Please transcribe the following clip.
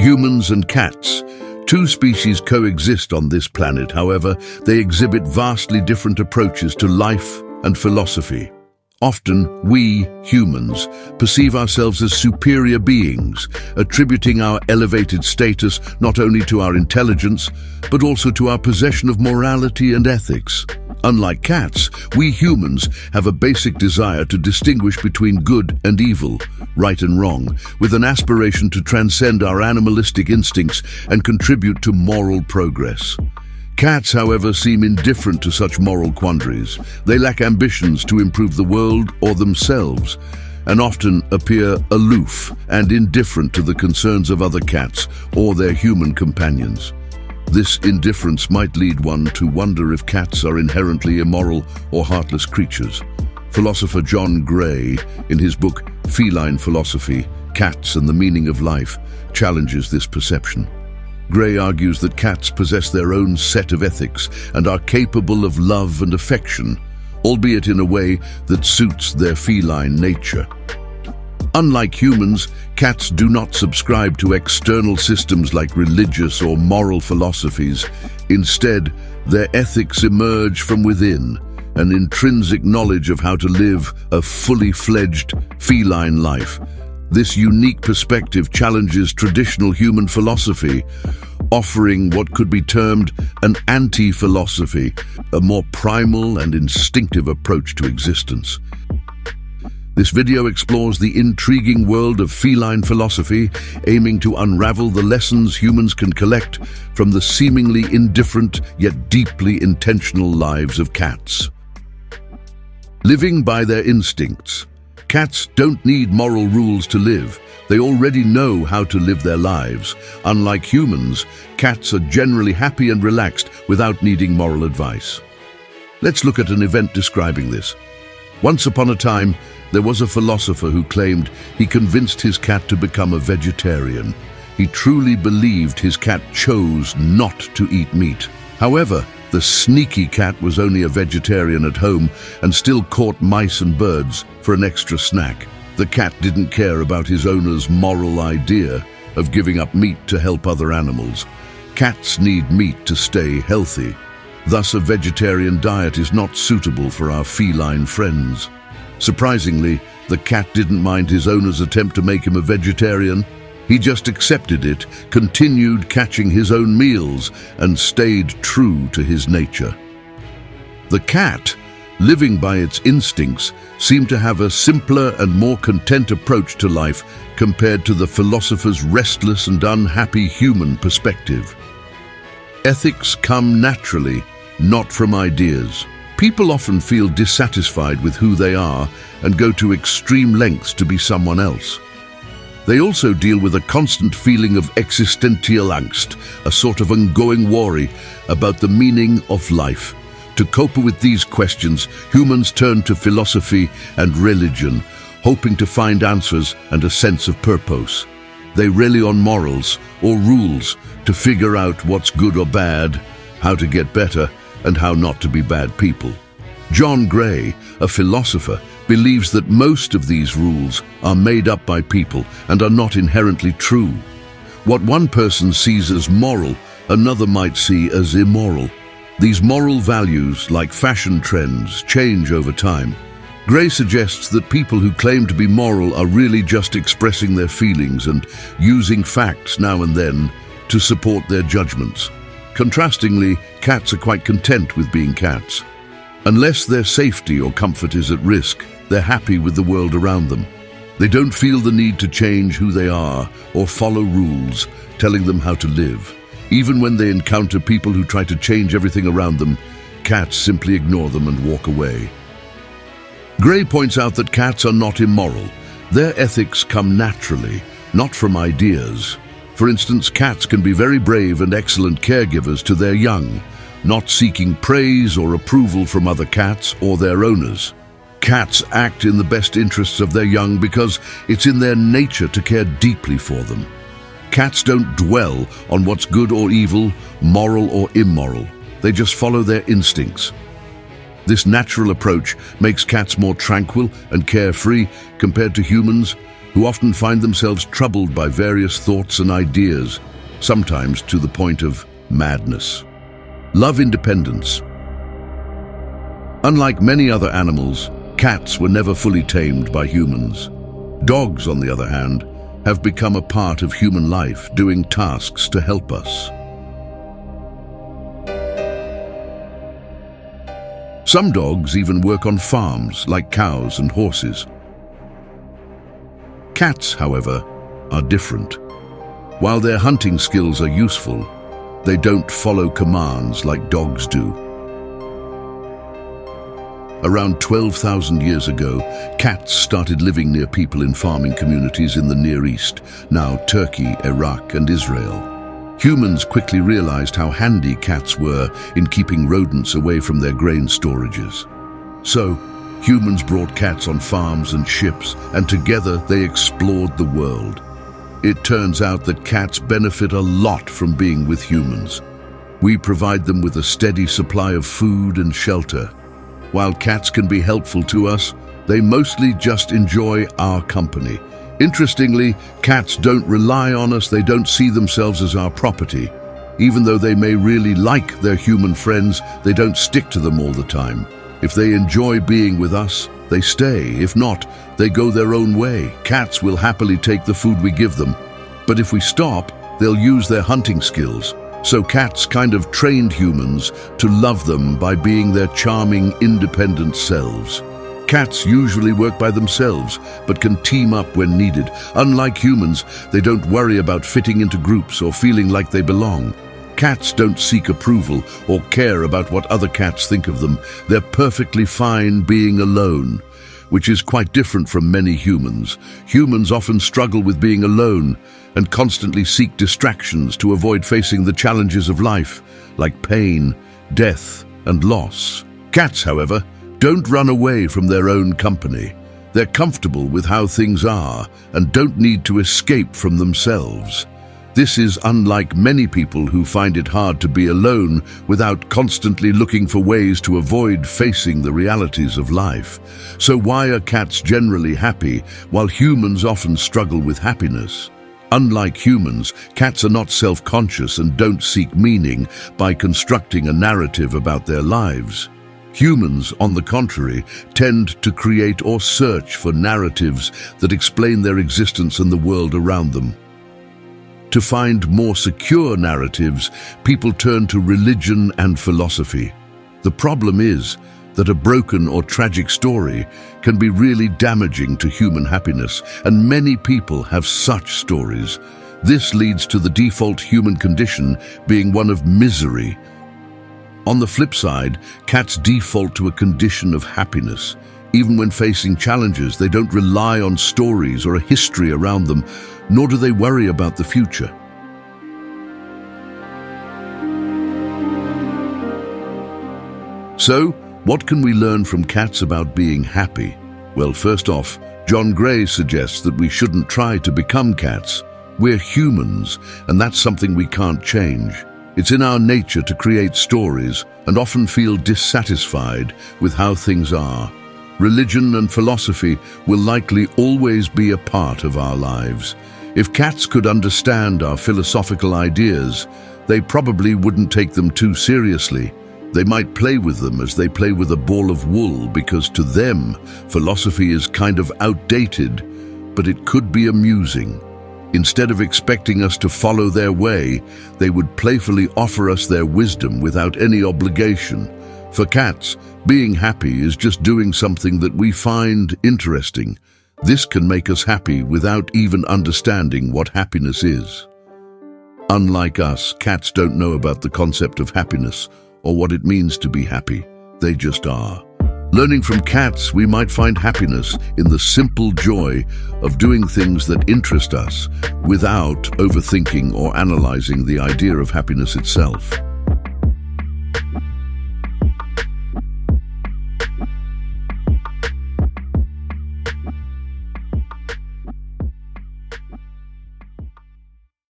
Humans and cats. Two species coexist on this planet, however, they exhibit vastly different approaches to life and philosophy. Often, we, humans, perceive ourselves as superior beings, attributing our elevated status not only to our intelligence, but also to our possession of morality and ethics. Unlike cats, we humans have a basic desire to distinguish between good and evil, right and wrong, with an aspiration to transcend our animalistic instincts and contribute to moral progress. Cats, however, seem indifferent to such moral quandaries. They lack ambitions to improve the world or themselves, and often appear aloof and indifferent to the concerns of other cats or their human companions. This indifference might lead one to wonder if cats are inherently immoral or heartless creatures. Philosopher John Gray, in his book Feline Philosophy, Cats and the Meaning of Life, challenges this perception. Gray argues that cats possess their own set of ethics and are capable of love and affection, albeit in a way that suits their feline nature. Unlike humans, cats do not subscribe to external systems like religious or moral philosophies. Instead, their ethics emerge from within, an intrinsic knowledge of how to live a fully fledged feline life. This unique perspective challenges traditional human philosophy, offering what could be termed an anti-philosophy, a more primal and instinctive approach to existence. This video explores the intriguing world of feline philosophy, aiming to unravel the lessons humans can collect from the seemingly indifferent yet deeply intentional lives of cats. Living by their instincts. Cats don't need moral rules to live. They already know how to live their lives. Unlike humans, cats are generally happy and relaxed without needing moral advice. Let's look at an event describing this. Once upon a time, there was a philosopher who claimed he convinced his cat to become a vegetarian. He truly believed his cat chose not to eat meat. However, the sneaky cat was only a vegetarian at home and still caught mice and birds for an extra snack. The cat didn't care about his owner's moral idea of giving up meat to help other animals. Cats need meat to stay healthy. Thus, a vegetarian diet is not suitable for our feline friends. Surprisingly, the cat didn't mind his owner's attempt to make him a vegetarian. He just accepted it, continued catching his own meals, and stayed true to his nature. The cat, living by its instincts, seemed to have a simpler and more content approach to life compared to the philosopher's restless and unhappy human perspective. Ethics come naturally, not from ideas. People often feel dissatisfied with who they are and go to extreme lengths to be someone else. They also deal with a constant feeling of existential angst, a sort of ongoing worry about the meaning of life. To cope with these questions, humans turn to philosophy and religion, hoping to find answers and a sense of purpose. They rely on morals or rules to figure out what's good or bad, how to get better, and how not to be bad people. John Gray, a philosopher, believes that most of these rules are made up by people and are not inherently true. What one person sees as moral, another might see as immoral. These moral values, like fashion trends, change over time. Gray suggests that people who claim to be moral are really just expressing their feelings and using facts now and then to support their judgments. Contrastingly, cats are quite content with being cats. Unless their safety or comfort is at risk, they're happy with the world around them. They don't feel the need to change who they are or follow rules telling them how to live. Even when they encounter people who try to change everything around them, cats simply ignore them and walk away. Gray points out that cats are not immoral. Their ethics come naturally, not from ideas. For instance, cats can be very brave and excellent caregivers to their young, not seeking praise or approval from other cats or their owners. Cats act in the best interests of their young because it's in their nature to care deeply for them. Cats don't dwell on what's good or evil, moral or immoral. They just follow their instincts. This natural approach makes cats more tranquil and carefree compared to humans, who often find themselves troubled by various thoughts and ideas, sometimes to the point of madness. Love independence. Unlike many other animals, cats were never fully tamed by humans. Dogs, on the other hand, have become a part of human life, doing tasks to help us. Some dogs even work on farms, like cows and horses. Cats, however, are different. While their hunting skills are useful, they don't follow commands like dogs do. Around 12,000 years ago, cats started living near people in farming communities in the Near East, now Turkey, Iraq, and Israel. Humans quickly realized how handy cats were in keeping rodents away from their grain storages. So, humans brought cats on farms and ships, and together they explored the world. It turns out that cats benefit a lot from being with humans. We provide them with a steady supply of food and shelter. While cats can be helpful to us, they mostly just enjoy our company. Interestingly, cats don't rely on us, they don't see themselves as our property. Even though they may really like their human friends, they don't stick to them all the time. If they enjoy being with us, they stay. If not, they go their own way. Cats will happily take the food we give them. But if we stop, they'll use their hunting skills. So cats kind of trained humans to love them by being their charming, independent selves. Cats usually work by themselves, but can team up when needed. Unlike humans, they don't worry about fitting into groups or feeling like they belong. Cats don't seek approval or care about what other cats think of them. They're perfectly fine being alone, which is quite different from many humans. Humans often struggle with being alone and constantly seek distractions to avoid facing the challenges of life, like pain, death, and loss. Cats, however, don't run away from their own company. They're comfortable with how things are and don't need to escape from themselves. This is unlike many people who find it hard to be alone without constantly looking for ways to avoid facing the realities of life. So why are cats generally happy while humans often struggle with happiness? Unlike humans, cats are not self-conscious and don't seek meaning by constructing a narrative about their lives. Humans, on the contrary, tend to create or search for narratives that explain their existence and the world around them. To find more secure narratives, people turn to religion and philosophy. The problem is that a broken or tragic story can be really damaging to human happiness, and many people have such stories. This leads to the default human condition being one of misery. On the flip side, cats default to a condition of happiness. Even when facing challenges, they don't rely on stories or a history around them, nor do they worry about the future. So, what can we learn from cats about being happy? Well, first off, John Gray suggests that we shouldn't try to become cats. We're humans, and that's something we can't change. It's in our nature to create stories and often feel dissatisfied with how things are. Religion and philosophy will likely always be a part of our lives. If cats could understand our philosophical ideas, they probably wouldn't take them too seriously. They might play with them as they play with a ball of wool, because to them, philosophy is kind of outdated, but it could be amusing. Instead of expecting us to follow their way, they would playfully offer us their wisdom without any obligation. For cats, being happy is just doing something that we find interesting. This can make us happy without even understanding what happiness is. Unlike us, cats don't know about the concept of happiness or what it means to be happy. They just are. Learning from cats, we might find happiness in the simple joy of doing things that interest us without overthinking or analyzing the idea of happiness itself.